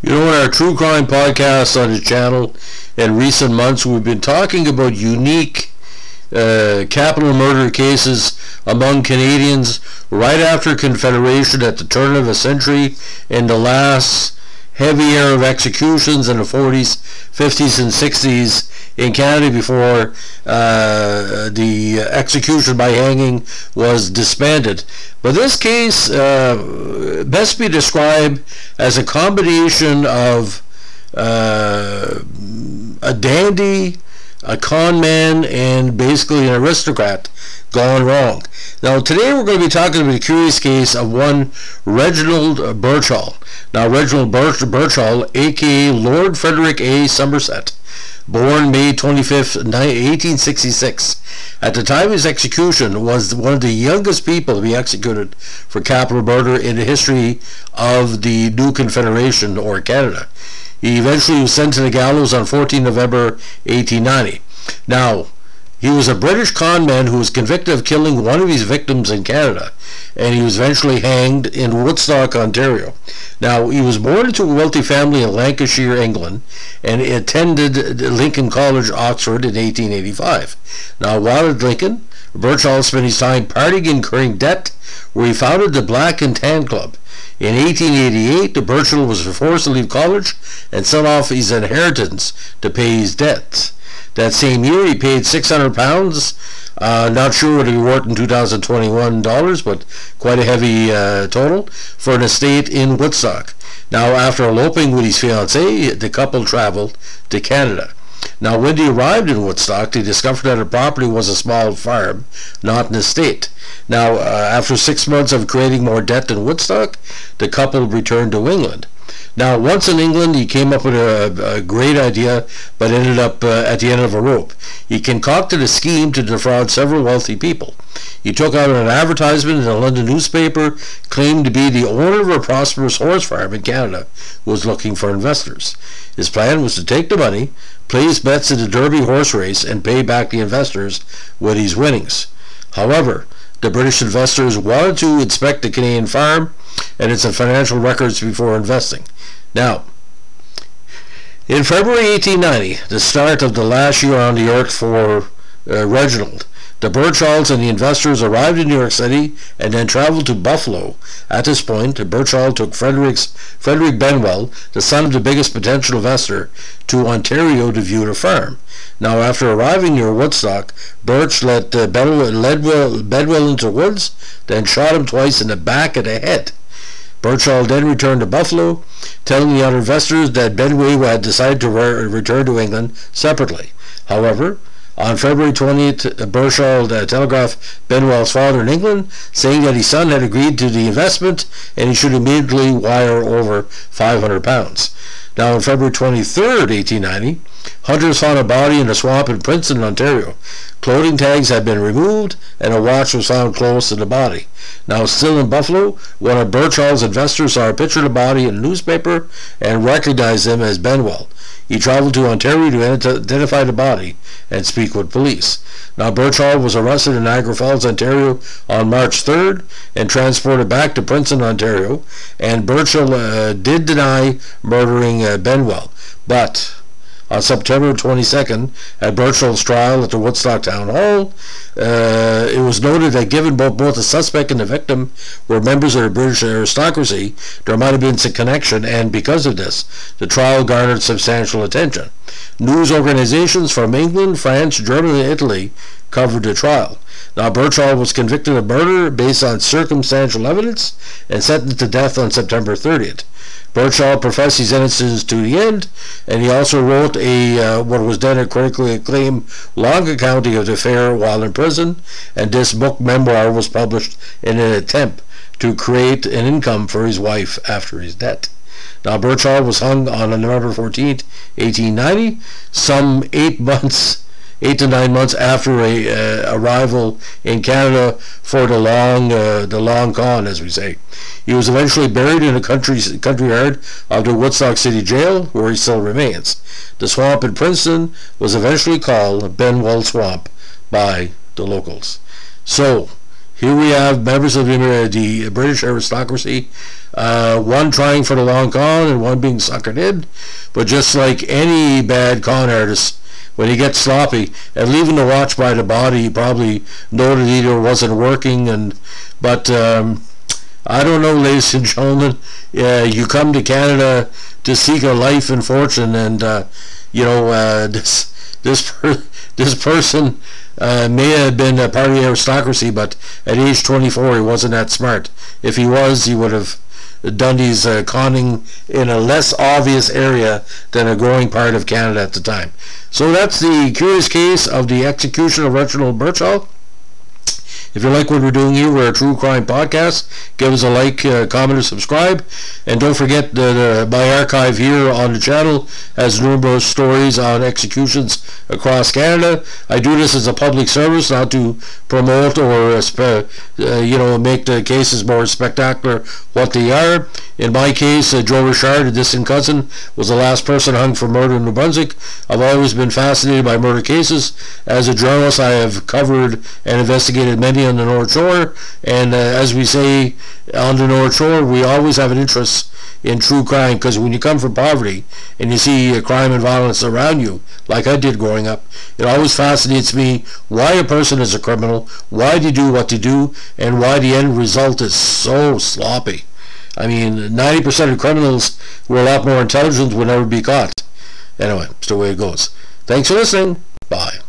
You know, in our true crime podcast on the channel in recent months, we've been talking about unique capital murder cases among Canadians right after Confederation at the turn of the century, in the last heavy era of executions in the 40s, 50s, and 60s in Canada before the execution by hanging was disbanded. But this case best be described as a combination of a dandy, a con man, and basically an aristocrat gone wrong. Now today we're going to be talking about a curious case of one Reginald Birchall. Now Reginald Birchall, aka Lord Frederick A. Somerset, born May 25th, 1866. At the time of his execution, was one of the youngest people to be executed for capital murder in the history of the new Confederation, or Canada. He eventually was sent to the gallows on 14 November 1890. Now, he was a British con man who was convicted of killing one of his victims in Canada, and he was eventually hanged in Woodstock, Ontario. Now, he was born into a wealthy family in Lancashire, England, and attended Lincoln College, Oxford in 1885. Now, while at Lincoln, Birchall spent his time partying and incurring debt, where he founded the Black and Tan Club. In 1888, Birchall was forced to leave college and sell off his inheritance to pay his debts. That same year, he paid £600. Not sure what it would be worth in 2021 dollars, but quite a heavy total, for an estate in Woodstock. Now, after eloping with his fiancée, the couple traveled to Canada. Now, when they arrived in Woodstock, they discovered that the property was a small farm, not an estate. Now, after 6 months of creating more debt in Woodstock, the couple returned to England. Now, once in England, he came up with a great idea, but ended up at the end of a rope. He concocted a scheme to defraud several wealthy people. He took out an advertisement in a London newspaper, claimed to be the owner of a prosperous horse farm in Canada, who was looking for investors. His plan was to take the money, place bets in the Derby horse race, and pay back the investors with his winnings. However, the British investors wanted to inspect the Canadian farm and its financial records before investing. Now, in February 1890, the start of the last year on the earth for Reginald, the Birchalls and the investors arrived in New York City and then traveled to Buffalo. At this point, Birchall took Frederick Benwell, the son of the biggest potential investor, to Ontario to view the farm. Now, after arriving near Woodstock, Birch led Bedwell into the woods, then shot him twice in the back of the head. Birchall then returned to Buffalo, telling the other investors that Benway had decided to return to England separately. However, on February 20th, Birchall telegraphed Benwell's father in England, saying that his son had agreed to the investment and he should immediately wire over £500. Now, on February 23rd, 1890, hunters found a body in a swamp in Princeton, Ontario. Clothing tags had been removed, and a watch was found close to the body. Now, still in Buffalo, one of Birchall's investors saw a picture of the body in a newspaper and recognized him as Benwell. He traveled to Ontario to identify the body and speak with police. Now, Birchall was arrested in Niagara Falls, Ontario on March 3rd and transported back to Princeton, Ontario, and Birchall did deny murdering Benwell. But on September 22nd, at Birchall's trial at the Woodstock Town Hall, it was noted that given both the suspect and the victim were members of the British aristocracy, there might have been some connection, and because of this, the trial garnered substantial attention. News organizations from England, France, Germany, and Italy covered the trial. Now, Birchall was convicted of murder based on circumstantial evidence and sentenced to death on September 30th. Birchall professed his innocence to the end, and he also wrote what was then a critically acclaimed long account of the affair while in prison, and this book memoir was published in an attempt to create an income for his wife after his death. Now, Birchall was hung on November 14th, 1890, some 8 to 9 months after arrival in Canada for the long con, as we say. He was eventually buried in the country yard of the Woodstock City Jail, where he still remains. The swamp in Princeton was eventually called Benwell Swamp by the locals. So, here we have members of the British aristocracy, one trying for the long con and one being suckered in. But just like any bad con artist, when he gets sloppy and leaving the watch by the body, he probably noted either wasn't working. But I don't know, ladies and gentlemen. You come to Canada to seek a life and fortune, and this person may have been a part of the aristocracy, but at age 24 he wasn't that smart. If he was, he would have done these conning in a less obvious area than a growing part of Canada at the time. So that's the curious case of the execution of Reginald Birchall. If you like what we're doing here, we're a true crime podcast. Give us a like, comment, or subscribe. And don't forget that my archive here on the channel has numerous stories on executions across Canada. I do this as a public service, not to promote or make the cases more spectacular what they are. In my case, Joe Richard, a distant cousin, was the last person hung for murder in New Brunswick. I've always been fascinated by murder cases. As a journalist, I have covered and investigated many on the North Shore, and as we say on the North Shore, we always have an interest in true crime, because when you come from poverty and you see crime and violence around you, like I did growing up, it always fascinates me why a person is a criminal, why they do what they do, and why the end result is so sloppy. I mean, 90% of criminals who are a lot more intelligent will never be caught. Anyway, it's the way it goes. Thanks for listening. Bye.